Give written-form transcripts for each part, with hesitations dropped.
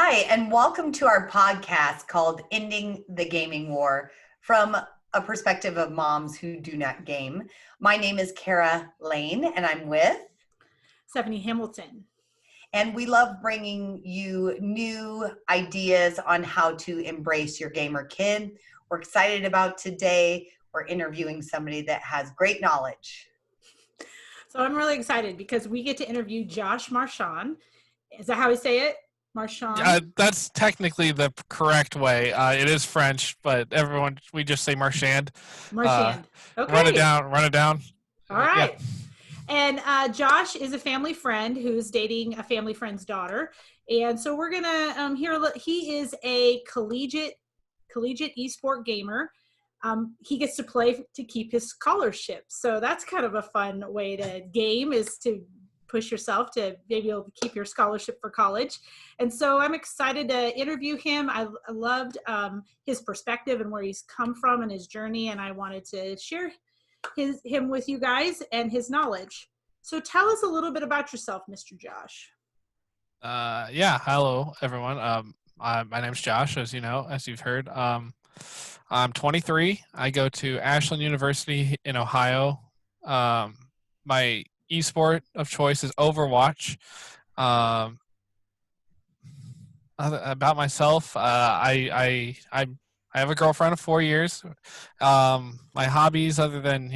Hi, and welcome to our podcast called Ending the Gaming War from a perspective of moms who do not game. My name is Cara Lane, and I'm with Stephanie Hamilton. And we love bringing you new ideas on how to embrace your gamer kid. We're excited about today. We're interviewing somebody that has great knowledge. So I'm really excited because we get to interview Josh Marchand. Is that how we say it? Marchand? That's technically the correct way. It is French, but we just say Marchand. Marchand. Okay. Run it down. All right. Yeah. And Josh is a family friend who's dating a family friend's daughter. And so we're going to hear, he is a collegiate esport gamer. He gets to play to keep his scholarship. So that's kind of a fun way to game, is to push yourself to maybe able to keep your scholarship for college. And so I'm excited to interview him. I loved his perspective and where he's come from and his journey. And I wanted to share him with you guys and his knowledge. So tell us a little bit about yourself, Mr. Josh. Hello everyone. My name's Josh, as you know, as you've heard. I'm 23. I go to Ashland University in Ohio. My esport of choice is Overwatch. About myself, I have a girlfriend of 4 years. My hobbies, other than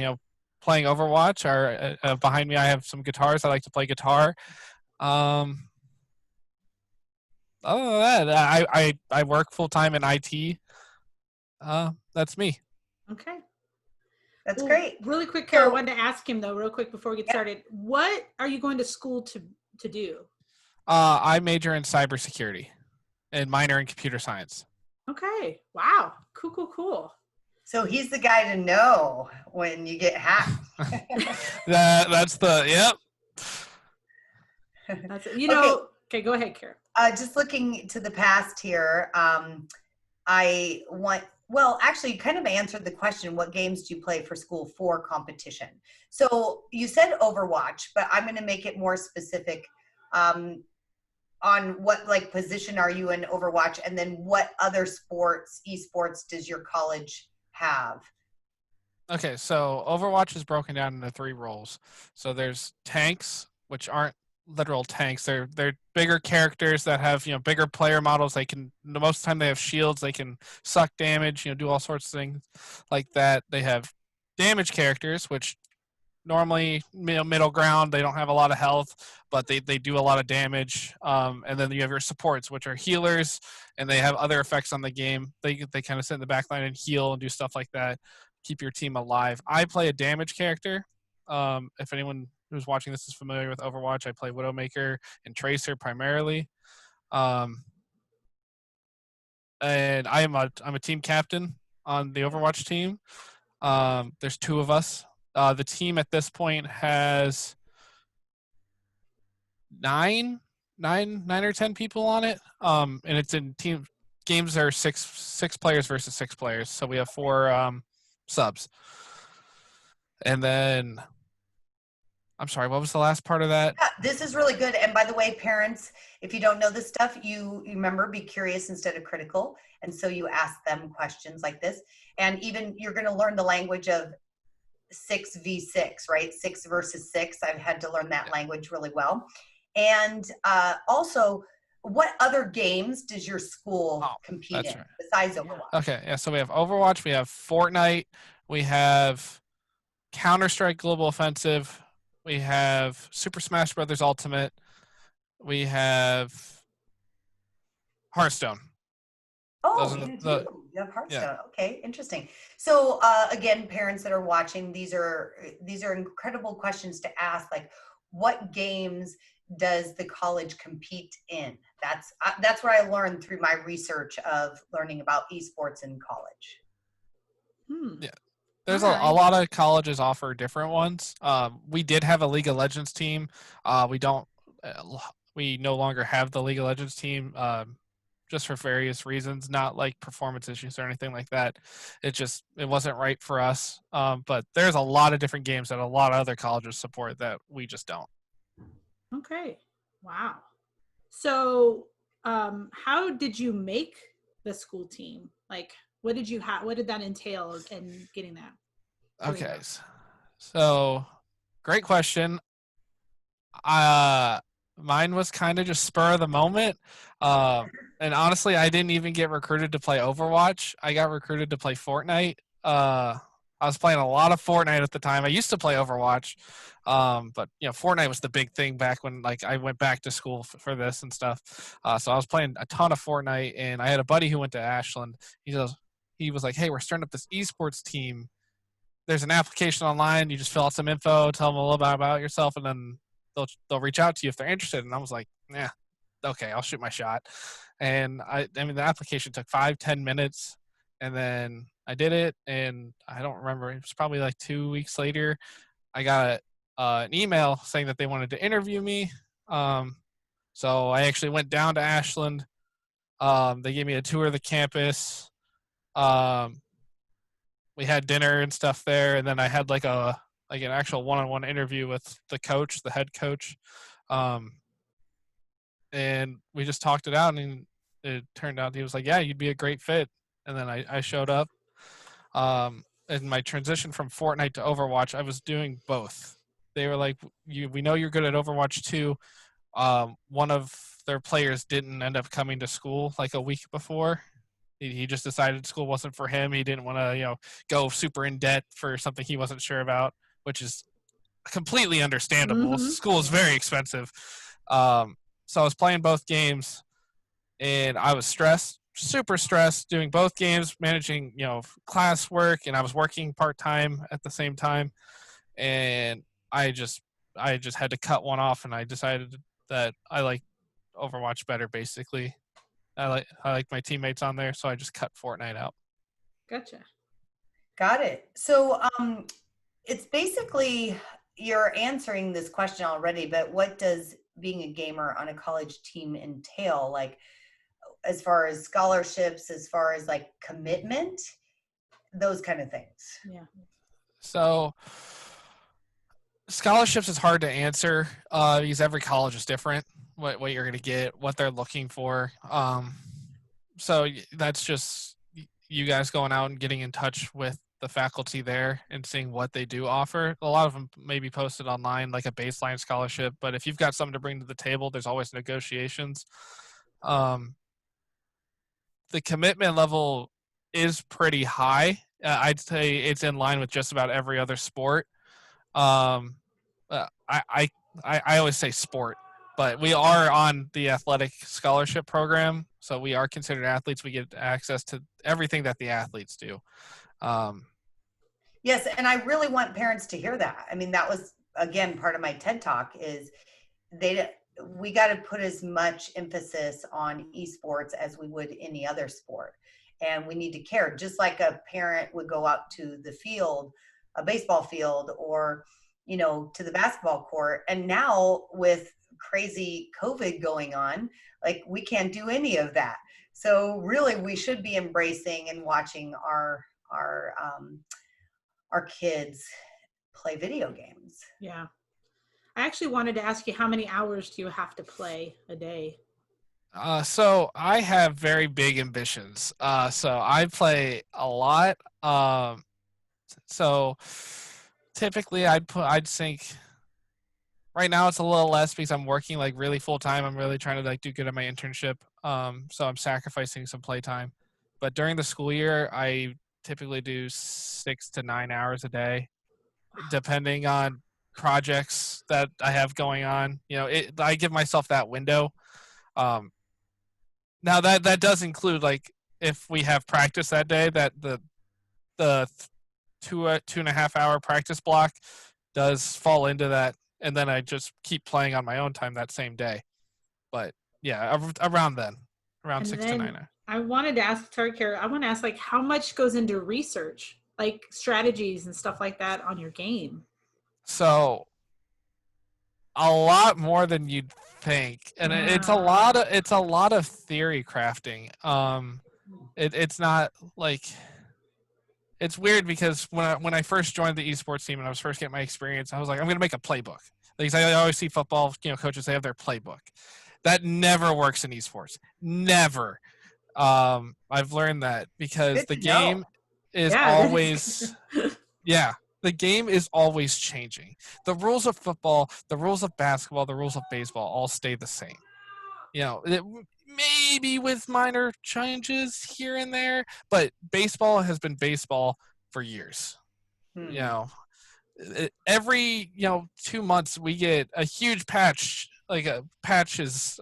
playing Overwatch, are behind me. I have some guitars. I like to play guitar. Other than that, I work full time in IT. That's me. Okay. That's great. Really quick, Cara, I wanted to ask him though, real quick before we get started. What are you going to school to do? I major in cybersecurity and minor in computer science. Okay. Wow. Cool. So he's the guy to know when you get hacked. That's the, yep. That's it. Okay, go ahead, Cara. Just looking to the past here, you kind of answered the question, what games do you play for school for competition? So you said Overwatch, but I'm going to make it more specific on what position are you in Overwatch, and then what other esports does your college have? Okay, so Overwatch is broken down into 3 roles. So there's tanks, which aren't literal tanks. They're bigger characters that have bigger player models. They can, most of the time they have shields. They can suck damage, do all sorts of things like that. They have damage characters, which normally middle ground. They don't have a lot of health, but they do a lot of damage. And then you have your supports, which are healers, and they have other effects on the game. They kind of sit in the back line and heal and do stuff like that, keep your team alive. I play a damage character. If anyone who's watching this is familiar with Overwatch, I play Widowmaker and Tracer primarily. And I'm a team captain on the Overwatch team. There's 2 of us. The team at this point has 9 or 10 people on it. And it's in team games are 6 players versus 6 players. So we have 4 subs. And then, I'm sorry, what was the last part of that? Yeah, this is really good. And by the way, parents, if you don't know this stuff, you remember, be curious instead of critical. And so you ask them questions like this. And even you're going to learn the language of 6v6, right? 6 versus 6. I've had to learn that language really well. And also, what other games does your school compete in besides Overwatch? Okay, yeah, so we have Overwatch, we have Fortnite, we have Counter-Strike Global Offensive, we have Super Smash Brothers Ultimate, we have Hearthstone. Oh, you have Hearthstone. Yeah. Okay, interesting. So again, parents that are watching, these are incredible questions to ask. Like, what games does the college compete in? That's what I learned through my research of learning about esports in college. Yeah. There's a lot of colleges offer different ones. We did have a League of Legends team. We no longer have the League of Legends team. Just for various reasons, not like performance issues or anything like that. It wasn't right for us. But there's a lot of different games that a lot of other colleges support that we just don't. Okay. Wow. So how did you make the school team? Like, what did you have? What did that entail in getting that? Okay. So great question. Uh, Mine was kind of just spur of the moment. And honestly, I didn't even get recruited to play Overwatch. I got recruited to play Fortnite. I was playing a lot of Fortnite at the time. I used to play Overwatch, but Fortnite was the big thing back when like I went back to school for this and stuff. So I was playing a ton of Fortnite, and I had a buddy who went to Ashland. He was like, "Hey, we're starting up this esports team. There's an application online. You just fill out some info, tell them a little bit about yourself, and then they'll reach out to you if they're interested." And I was like, "Yeah, okay, I'll shoot my shot." And I mean, the application took 5-10 minutes, and then I did it, and I don't remember. It was probably like 2 weeks later. I got an email saying that they wanted to interview me. So I actually went down to Ashland. They gave me a tour of the campus. We had dinner and stuff there, and then I had like an actual one-on-one interview with the coach, the head coach, and we just talked it out. And it turned out he was like, "Yeah, you'd be a great fit." And then I showed up. In my transition from Fortnite to Overwatch, I was doing both. They were like, "We know you're good at Overwatch too." One of their players didn't end up coming to school like a week before. He just decided school wasn't for him. He didn't want to, go super in debt for something he wasn't sure about, which is completely understandable. Mm-hmm. School is very expensive. So I was playing both games, and I was stressed, super stressed, doing both games, managing, classwork, and I was working part-time at the same time. And I just had to cut one off, and I decided that I like Overwatch better, basically. I like my teammates on there, so I just cut Fortnite out. Gotcha. Got it. So it's basically, you're answering this question already, but what does being a gamer on a college team entail? Like, as far as scholarships, as far as like commitment, those kind of things. Yeah. So scholarships is hard to answer because every college is different. What you're going to get, what they're looking for. So that's just you guys going out and getting in touch with the faculty there and seeing what they do offer. A lot of them may be posted online, like a baseline scholarship, but if you've got something to bring to the table, there's always negotiations. The commitment level is pretty high. I'd say it's in line with just about every other sport. I always say sport, but we are on the athletic scholarship program, so we are considered athletes. We get access to everything that the athletes do. Yes, and I really want parents to hear that. I mean, that was, again, part of my TED Talk is we got to put as much emphasis on esports as we would any other sport. And we need to care, just like a parent would go out to the field, a baseball field, or, to the basketball court. And now with crazy COVID going on, like, we can't do any of that. So really we should be embracing and watching our kids play video games. Yeah. I actually wanted to ask you, how many hours do you have to play a day? So I have very big ambitions. So I play a lot. So typically I'd think right now it's a little less because I'm working like really full time. I'm really trying to like do good at my internship. So I'm sacrificing some playtime. But during the school year, I typically do 6 to 9 hours a day, depending on projects that I have going on. I give myself that window. Now that does include like if we have practice that day, that the 2.5 hour practice block does fall into that, and then I just keep playing on my own time that same day. But yeah, around 6 to 9 hours. I wanted to ask, Cara, I want to ask, like, how much goes into research, like strategies and stuff like that on your game? So a lot more than you'd think, and it's a lot of theory crafting. It's not like, it's weird because when I first joined the esports team and I was first getting my experience, I was like, I'm going to make a playbook. Because I always see football, coaches, they have their playbook. That never works in esports. Never. I've learned that because Good the to know. game is Yeah, that always, is yeah, the game is always changing. The rules of football, the rules of basketball, the rules of baseball all stay the same. Maybe with minor changes here and there, but baseball has been baseball for years. You Hmm. know, every 2 months we get a huge patch. Like a patch is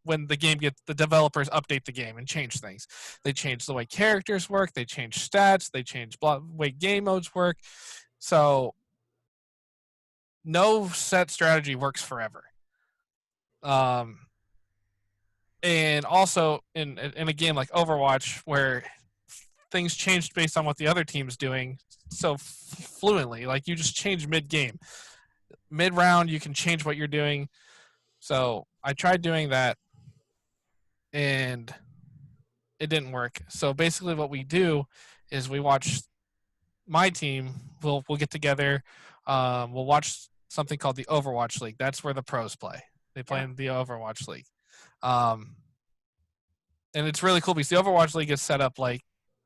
when the developers update the game and change things. They change the way characters work. They change stats. They change way game modes work. So no set strategy works forever. Um, and also in a game like Overwatch where things changed based on what the other team's doing so fluently, like you just change mid-game. Mid-round, you can change what you're doing. So I tried doing that, and it didn't work. So basically what we do is we watch my team. We'll get together. We'll watch something called the Overwatch League. That's where the pros play. They play in the Overwatch League. And it's really cool because the Overwatch League is set up like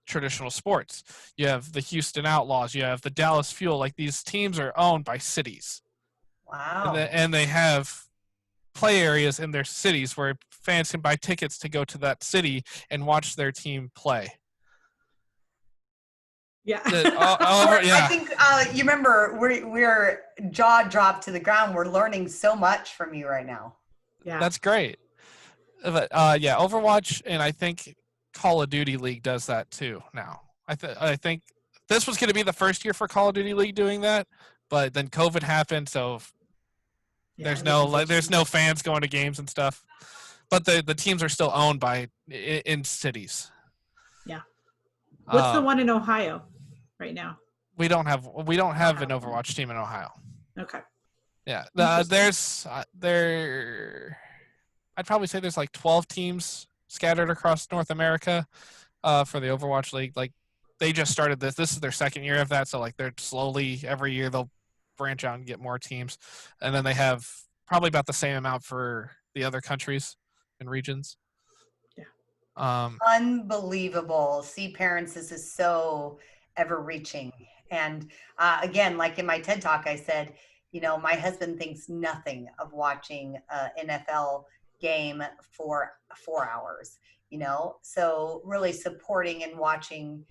traditional sports. You have the Houston Outlaws, you have the Dallas Fuel. Like these teams are owned by cities, Wow. and they have play areas in their cities where fans can buy tickets to go to that city and watch their team play. Yeah. I think you remember we're jaw dropped to the ground. We're learning so much from you right now. Yeah. That's great. But yeah, Overwatch and I think Call of Duty League does that too now. I think this was going to be the first year for Call of Duty League doing that, but then COVID happened, so there's no fans going to games and stuff. But the teams are still owned by in cities. Yeah. What's the one in Ohio right now? We don't have an Overwatch team in Ohio. Okay. Yeah, I'd probably say there's like 12 teams scattered across North America for the Overwatch League. Like they just started this. This is their second year of that, so like they're slowly every year they'll branch out and get more teams, and then they have probably about the same amount for the other countries and regions. Yeah. Unbelievable. See, parents, this is so ever-reaching. And again, like in my TED Talk, I said, my husband thinks nothing of watching an NFL game for 4 hours, so really supporting and watching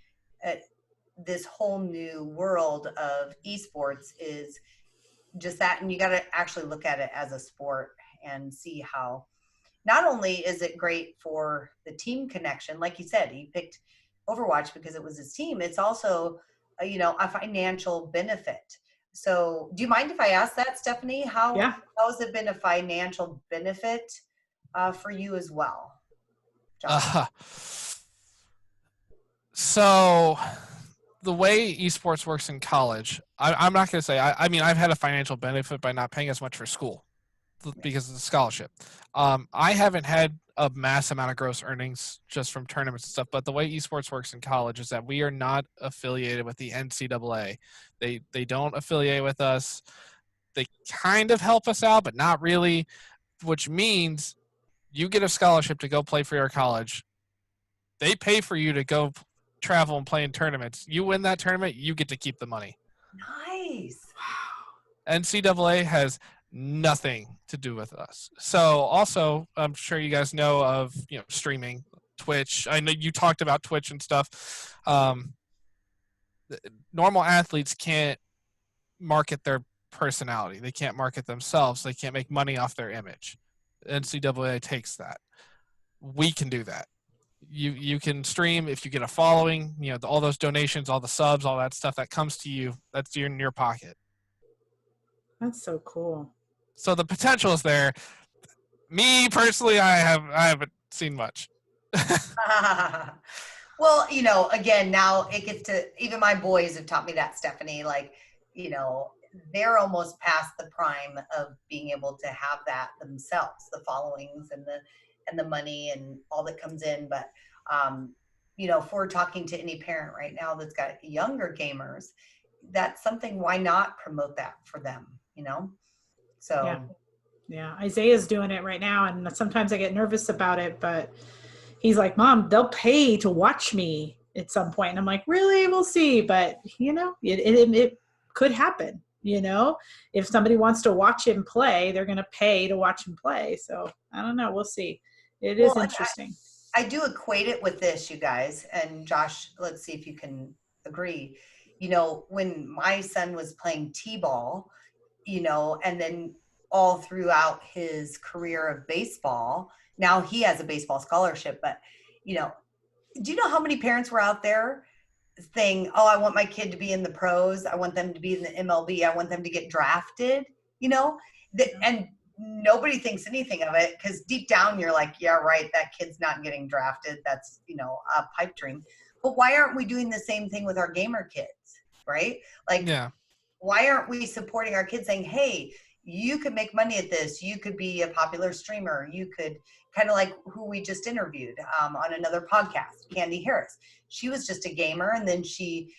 this whole new world of esports is just that. And you got to actually look at it as a sport and see how not only is it great for the team connection, like you said, he picked Overwatch because it was his team. It's also, a financial benefit. So do you mind if I ask that, Stephanie? How has it been a financial benefit for you as well? So the way esports works in college, I'm not going to say, I mean, I've had a financial benefit by not paying as much for school because of the scholarship. I haven't had a mass amount of gross earnings just from tournaments and stuff, but the way esports works in college is that we are not affiliated with the NCAA. They don't affiliate with us. They kind of help us out, but not really, which means you get a scholarship to go play for your college. They pay for you to go travel and play in tournaments. You win that tournament, you get to keep the money. Nice. NCAA has nothing to do with us. So also, I'm sure you guys know of streaming, Twitch. I know you talked about Twitch and stuff. Normal athletes can't market their personality. They can't market themselves. They can't make money off their image. NCAA takes that. We can do that. You can stream if you get a following. All those donations, all the subs, all that stuff that comes to you. That's in your pocket. That's so cool. So the potential is there. Me personally, I haven't seen much. Well, again, now it gets to, even my boys have taught me that, Stephanie, like, they're almost past the prime of being able to have that themselves, the followings and the money and all that comes in. But, if we're talking to any parent right now that's got younger gamers, that's something, why not promote that for them, So. Yeah, Isaiah's doing it right now, and sometimes I get nervous about it, but he's like, Mom, they'll pay to watch me at some point. And I'm like, really? We'll see. But, it could happen. If somebody wants to watch him play, they're going to pay to watch him play. So I don't know. We'll see. It is interesting. I do equate it with this, you guys. And Josh, let's see if you can agree. When my son was playing t-ball, and then all throughout his career of baseball, now he has a baseball scholarship, but do you know how many parents were out there saying, oh, I want my kid to be in the pros, I want them to be in the MLB, I want them to get drafted, and nobody thinks anything of it, because deep down you're like, yeah, right, that kid's not getting drafted, that's a pipe dream. But why aren't we doing the same thing with our gamer kids, right? Like, yeah. Why aren't we supporting our kids, saying, hey, you could make money at this, you could be a popular streamer, you could, kind of like who we just interviewed on another podcast, Candy Harris. She was just a gamer, and then she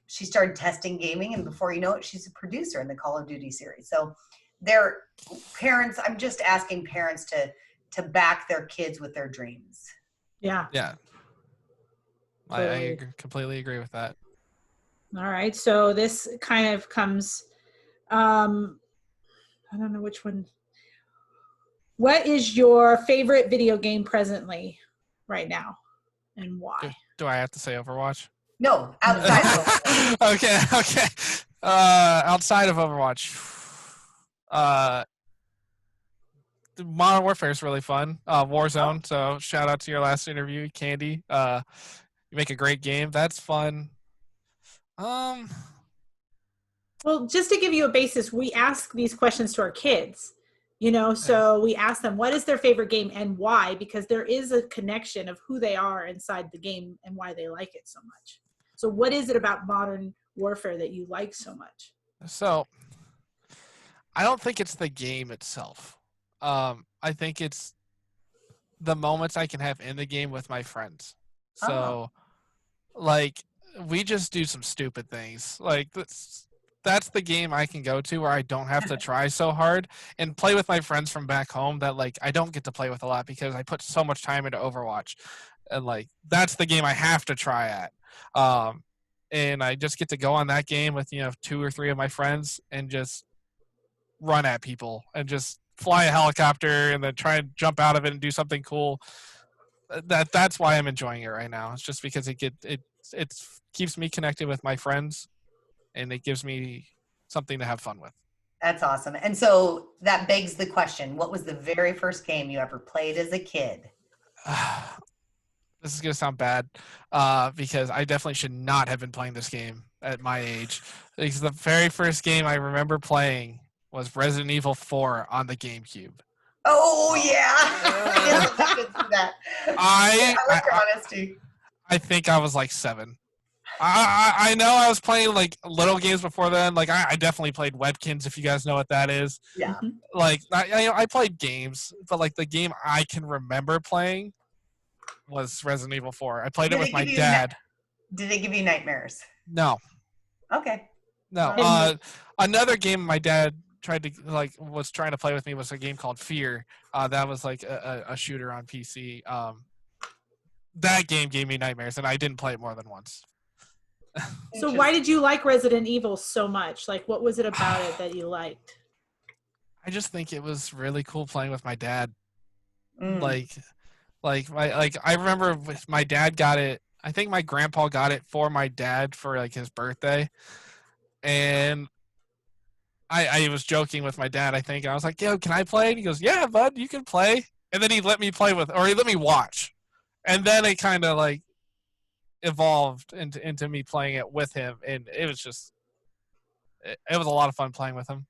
started testing gaming, and before you know it, she's a producer in the Call of Duty series. So parents, I'm just asking parents to back their kids with their dreams. Yeah. Yeah. I completely agree with that. All right. So this kind of comes, I don't know which one. What is your favorite video game presently right now, and why? Do I have to say Overwatch? No, outside of Overwatch. Okay. Outside of Overwatch, Modern Warfare is really fun. Warzone. So shout out to your last interview, Candy. You make a great game. That's fun. Well, just to give you a basis, we ask these questions to our kids. So we ask them, what is their favorite game and why? Because there is a connection of who they are inside the game and why they like it so much. So what is it about Modern Warfare that you like so much? So I don't think it's the game itself. I think it's the moments I can have in the game with my friends. So, we just do some stupid things. That's the game I can go to where I don't have to try so hard and play with my friends from back home that I don't get to play with a lot because I put so much time into Overwatch, and that's the game I have to try at. And I just get to go on that game with 2 or 3 of my friends and just run at people and just fly a helicopter and then try and jump out of it and do something cool. That's why I'm enjoying it right now. It's just because it keeps me connected with my friends, and it gives me something to have fun with. That's awesome. And so that begs the question, what was the very first game you ever played as a kid? This is going to sound bad because I definitely should not have been playing this game at my age. Because the very first game I remember playing was Resident Evil 4 on the GameCube. Oh, yeah. Yes, I did see that. I like your honesty. I think I was 7. I know I was playing little games before then. I definitely played Webkins, if you guys know what that is. Yeah. I played games, but the game I can remember playing was Resident Evil 4. I played it with my dad. Did it give you nightmares? No. Okay. No. Another game my dad was trying to play with me was a game called Fear. That was a shooter on PC. That game gave me nightmares, and I didn't play it more than once. So why did you like Resident Evil so much? What was it about it that you liked? I just think it was really cool playing with my dad. I remember my dad got it. I think my grandpa got it for my dad for his birthday, and I was joking with my dad. I think I was like, "Yo, can I play?" And he goes, "Yeah, bud, you can play." And then he let me play he let me watch, and then it kind of evolved into me playing it with him, and it was just it was a lot of fun playing with him.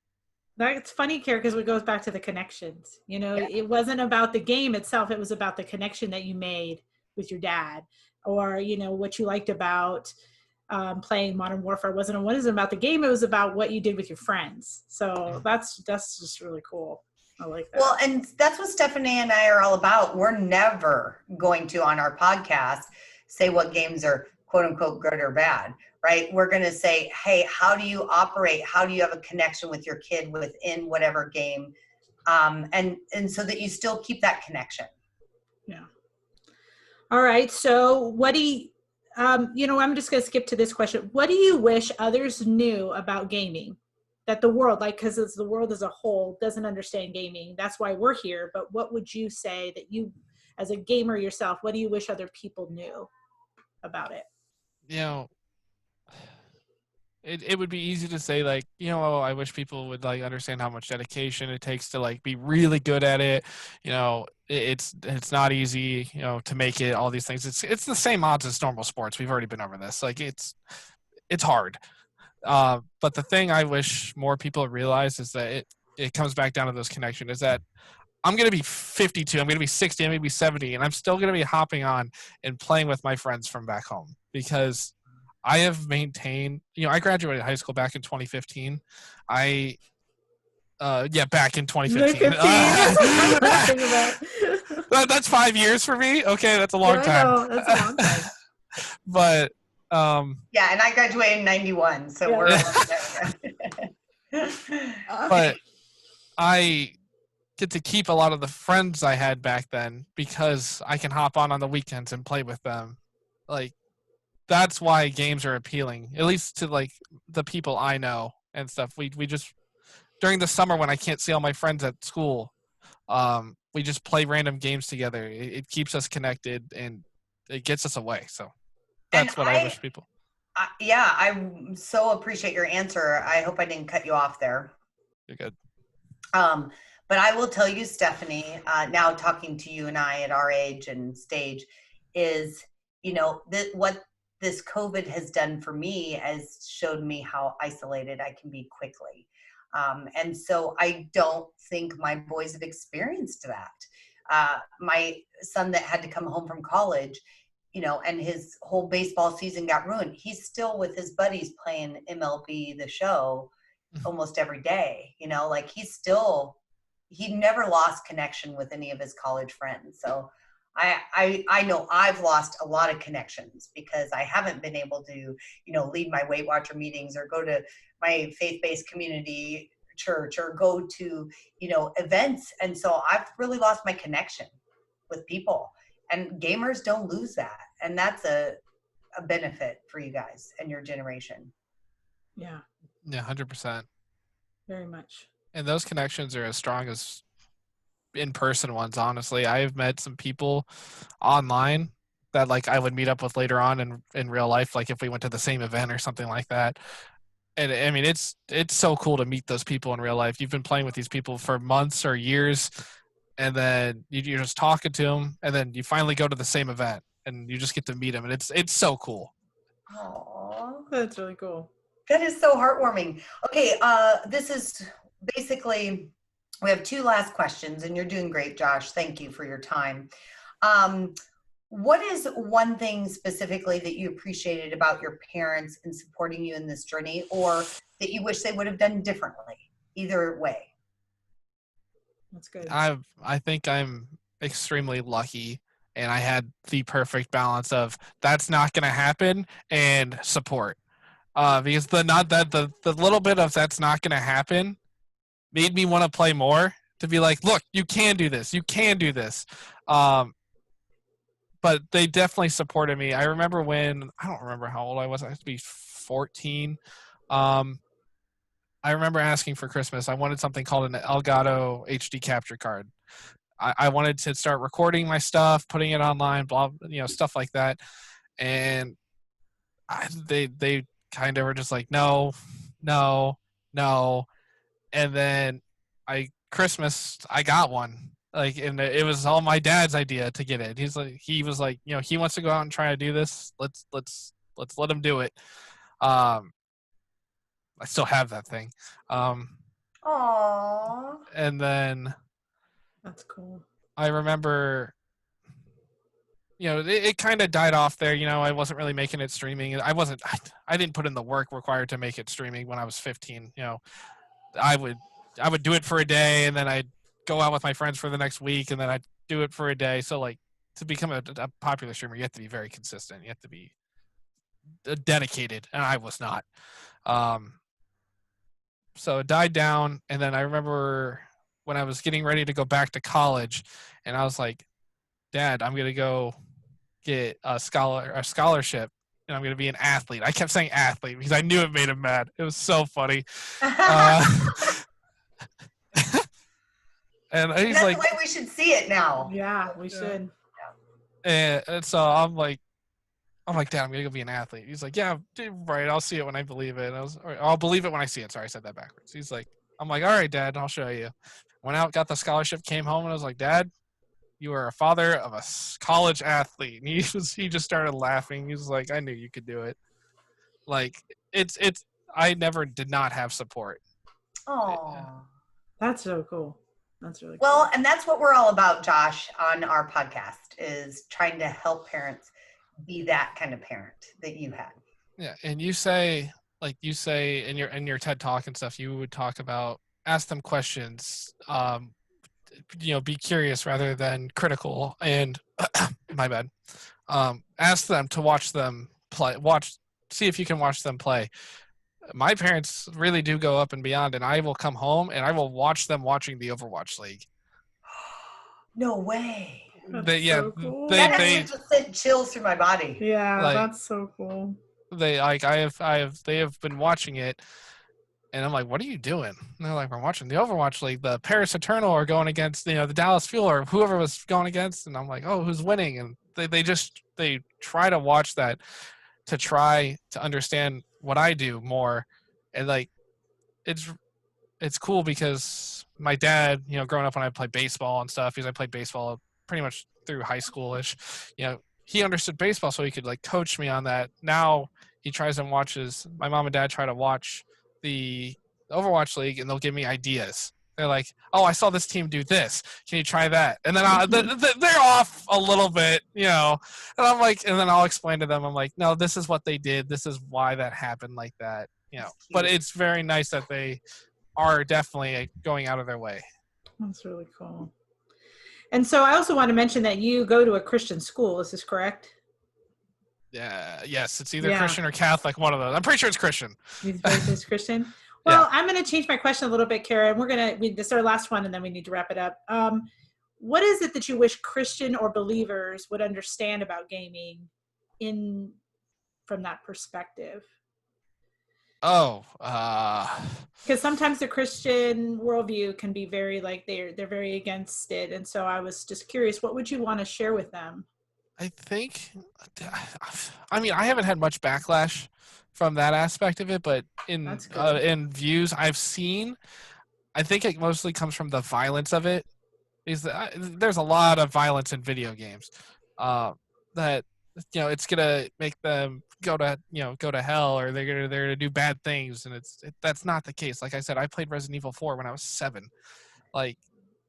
That's funny, Cara, because it goes back to the connections. It wasn't about the game itself, it was about the connection that you made with your dad, or what you liked about playing Modern Warfare. It wasn't about the game, it was about what you did with your friends. So that's just really cool. I like that. Well, and that's what Stephanie and I are all about. We're never going to, on our podcast, say what games are quote unquote good or bad, right? We're going to say, hey, how do you operate? How do you have a connection with your kid within whatever game and so that you still keep that connection. Yeah. All right. So what do you, I'm just going to skip to this question. What do you wish others knew about gaming? That the world, because the world as a whole doesn't understand gaming. That's why we're here. But what would you say that you, as a gamer yourself, what do you wish other people knew about it? It would be easy to say, like, I wish people would like understand how much dedication it takes to like be really good at it. It's not easy, to make it, all these things. It's the same odds as normal sports. We've already been over this. Like it's hard. But the thing I wish more people realize is that it comes back down to those connections, is that I'm going to be 52, I'm going to be 60, I'm going to be 70, and I'm still going to be hopping on and playing with my friends from back home, because I have maintained, I graduated high school back in 2015. Back in 2015. That's 5 years for me. Okay, that's a long time. I know, that's a long time. But yeah, and I graduated in 91, so yeah. we're but I get to keep a lot of the friends I had back then because I can hop on the weekends and play with them. Like, that's why games are appealing, at least to like the people I know and stuff. We just, during the summer when I can't see all my friends at school, we just play random games together. It keeps us connected and it gets us away. So that's what I wish people. I so appreciate your answer. I hope I didn't cut you off there. You're good. But I will tell you, Stephanie, now talking to you and I at our age and stage, is, what this COVID has done for me has showed me how isolated I can be quickly. And so I don't think my boys have experienced that. My son that had to come home from college, and his whole baseball season got ruined. He's still with his buddies playing MLB The Show almost every day. Like he never lost connection with any of his college friends. So I know I've lost a lot of connections because I haven't been able to, lead my Weight Watcher meetings or go to my faith-based community church or go to, events. And so I've really lost my connection with people, and gamers don't lose that. And that's a benefit for you guys and your generation. Yeah. Yeah, 100%. Very much. And those connections are as strong as in-person ones, honestly. I've met some people online that like I would meet up with later on in real life, like if we went to the same event or something like that. And I mean, it's so cool to meet those people in real life. You've been playing with these people for months or years, and then you're just talking to them, and then you finally go to the same event, and you just get to meet them, and it's so cool. Aww, that's really cool. That is so heartwarming. Okay, this is basically, we have two last questions, and you're doing great, Josh. Thank you for your time. What is one thing specifically that you appreciated about your parents in supporting you in this journey, or that you wish they would have done differently? Either way. That's good. I think I'm extremely lucky, and I had the perfect balance of that's not going to happen and support. Because the little bit of that's not going to happen made me want to play more, to be like, look, you can do this. You can do this. But they definitely supported me. I remember when, I don't remember how old I was. I had to be 14. I remember asking for Christmas, I wanted something called an Elgato HD capture card. I wanted to start recording my stuff, putting it online, blah, stuff like that. And they kind of were just like, no. And then Christmas, I got one. Like, and it was all my dad's idea to get it. He was like, he wants to go out and try to do this. Let's let him do it. I still have that thing. Aww. And then that's cool. I remember, it kind of died off there. I wasn't really making it streaming. I didn't put in the work required to make it streaming when I was 15. I would do it for a day, and then I'd go out with my friends for the next week, and then I'd do it for a day. So like, to become a popular streamer, you have to be very consistent. You have to be dedicated, and I was not. So it died down, and then I remember when I was getting ready to go back to college, and I was like, Dad, I'm gonna go get a scholarship, and I'm gonna be an athlete. I kept saying athlete because I knew it made him mad. It was so funny. And he's That's like, the way we should see it now. Yeah, we should. and so I'm like, Dad, I'm gonna go be an athlete. He's like, yeah, dude, right. I'll see it when I believe it. And I'll believe it when I see it. Sorry, I said that backwards. He's like, I'm like, all right, Dad, I'll show you. Went out, got the scholarship, came home, and I was like, Dad, you are a father of a college athlete. And he just started laughing. He was like, I knew you could do it. Like it's I never did not have support. Oh, That's so cool. That's really well, cool. and that's what we're all about, Josh, on our podcast, is trying to help parents be that kind of parent that you had. Yeah, and you say in your TED Talk and stuff, you would talk about ask them questions, be curious rather than critical. And my bad. Ask them to watch them play. See if you can watch them play. My parents really do go up and beyond, and I will come home and I will watch them watching the Overwatch League. No way. So cool. That just sent chills through my body. Yeah, that's so cool. They have been watching it, and I'm like, what are you doing? And they're like, we're watching the Overwatch League. The Paris Eternal are going against the Dallas Fuel or whoever was going against, and I'm like, oh, who's winning? And they try to watch that to try to understand what I do more, and like it's cool because my dad, growing up when I played baseball and stuff, because I played baseball pretty much through high school-ish, he understood baseball, so he could like coach me on that. Now he tries and watches. My mom and dad try to watch the Overwatch League, and they'll give me ideas. They're like, "Oh, I saw this team do this. Can you try that?" And then they're off a little bit, And I'm like, and then I'll explain to them. I'm like, "No, this is what they did. This is why that happened like that." But it's very nice that they are definitely going out of their way. That's really cool. And so I also want to mention that you go to a Christian school. Is this correct? Yeah. Yes, it's either Christian or Catholic. One of those. I'm pretty sure it's Christian. It's Christian. Well, I'm going to change my question a little bit, Cara, and this is our last one, and then we need to wrap it up. What is it that you wish Christian or believers would understand about gaming from that perspective? Because sometimes the Christian worldview can be very they're very against it, and so I was just curious, what would you want to share with them? I haven't had much backlash from that aspect of it, but in views I've seen, I think it mostly comes from the violence of it. There's a lot of violence in video games that it's gonna make them go to hell, or they're gonna do bad things, and that's not the case. Like I said, I played Resident Evil 4 when I was 7,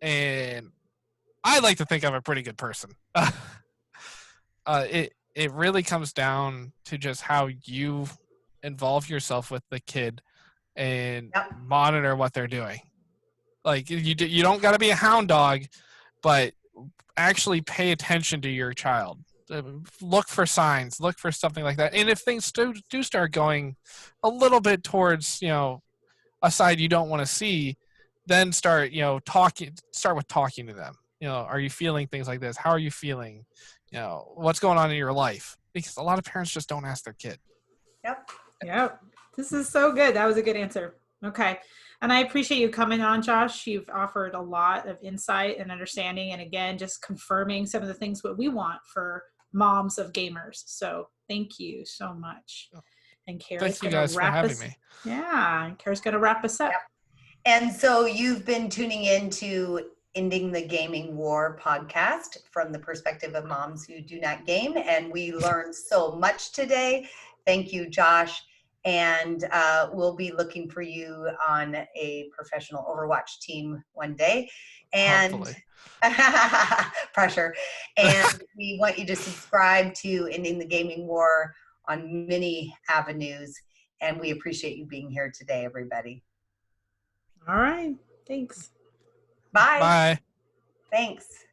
and I like to think I'm a pretty good person. It really comes down to just how you involve yourself with the kid and monitor what they're doing. Like you don't got to be a hound dog, but actually pay attention to your child. Look for signs, look for something like that. And if things do start going a little bit towards, a side you don't want to see, then start with talking to them. Are you feeling things like this? How are you feeling? What's going on in your life? Because a lot of parents just don't ask their kid. Yep. This is so good. That was a good answer. Okay. And I appreciate you coming on, Josh. You've offered a lot of insight and understanding, and again, just confirming some of the things what we want for moms of gamers. So thank you so much. And Cara's thank you guys for having me. Yeah. And Cara's going to wrap us up. Yep. And so you've been tuning in to Ending the Gaming War podcast from the perspective of moms who do not game. And we learned so much today. Thank you, Josh. And we'll be looking for you on a professional Overwatch team one day. And pressure. And we want you to subscribe to Ending the Gaming War on many avenues. And we appreciate you being here today, everybody. All right. Thanks. Bye. Bye. Thanks.